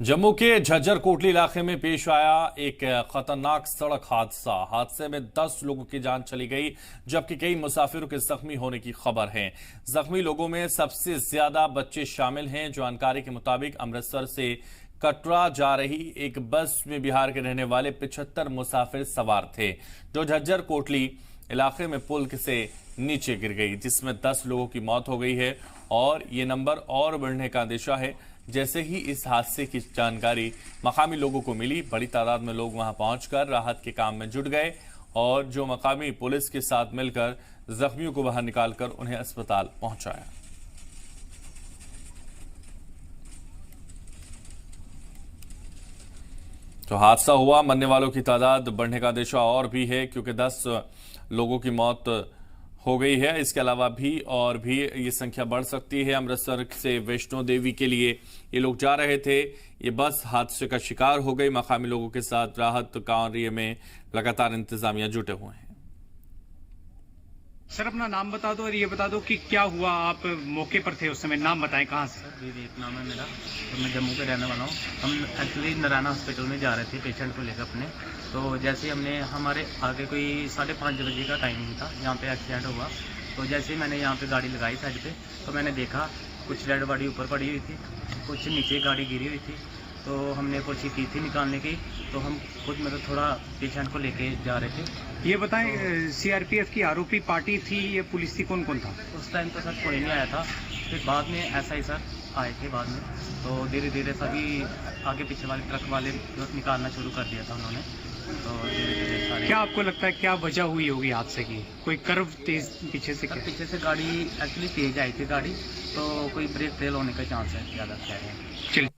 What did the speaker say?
जम्मू के झज्जर कोटली इलाके में पेश आया एक खतरनाक सड़क हादसा। हादसे में 10 लोगों की जान चली गई, जबकि कई मुसाफिरों के जख्मी होने की खबर है। जख्मी लोगों में सबसे ज्यादा बच्चे शामिल हैं। जानकारी के मुताबिक अमृतसर से कटरा जा रही एक बस में बिहार के रहने वाले 75 मुसाफिर सवार थे, जो झज्जर कोटली इलाके में पुल से नीचे गिर गई, जिसमें 10 लोगों की मौत हो गई है और ये नंबर और बढ़ने का अंदेशा है। जैसे ही इस हादसे की जानकारी मकामी लोगों को मिली, बड़ी तादाद में लोग वहां पहुंचकर राहत के काम में जुट गए और जो मकामी पुलिस के साथ मिलकर जख्मियों को बाहर निकालकर उन्हें अस्पताल पहुंचाया। तो हादसा हुआ, मरने वालों की तादाद बढ़ने का अंदेशा और भी है, क्योंकि 10 लोगों की मौत हो गई है। इसके अलावा भी ये संख्या बढ़ सकती है। अमृतसर से वैष्णो देवी के लिए ये लोग जा रहे थे। ये बस हादसे का शिकार हो गई। मकामी लोगों के साथ राहत कार्य में लगातार इंतजामिया जुटे हुए हैं। सर, अपना नाम बता दो और ये बता दो कि क्या हुआ, आप मौके पर थे उस समय, नाम बताएं कहाँ से। सर विवेक नाम है मेरा, तो मैं जम्मू के रहने वाला हूँ। हम एक्चुअली नारायण हॉस्पिटल में जा रहे थे पेशेंट को लेकर अपने। तो जैसे हमने हमारे आगे कोई 5:30 बजे का टाइमिंग था, यहाँ पे एक्सीडेंट हुआ। तो जैसे ही मैंने यहाँ पे गाड़ी लगाई साइड पे, तो मैंने देखा कुछ डेड बॉडी ऊपर पड़ी हुई थी, कुछ नीचे गाड़ी गिरी हुई थी। तो हमने कोशिश की थी निकालने की, तो हम खुद मतलब थोड़ा पेशेंट को लेके जा रहे थे। ये बताएं, सीआरपीएफ की आरोपी पार्टी थी या पुलिस थी, कौन कौन था उस टाइम तो सर कोई नहीं आया था। फिर बाद में एसआई सर आए थे बाद में। तो धीरे धीरे सभी आगे पीछे वाले ट्रक वाले निकालना शुरू कर दिया था उन्होंने। तो धीरे धीरे सारे। क्या आपको लगता है क्या वजह हुई होगी हादसे की? कोई कर्व तेज पीछे से? पीछे से गाड़ी एक्चुअली तेज आई थी गाड़ी, तो कोई ब्रेक फेल होने का चांस है ज़्यादा। चलिए।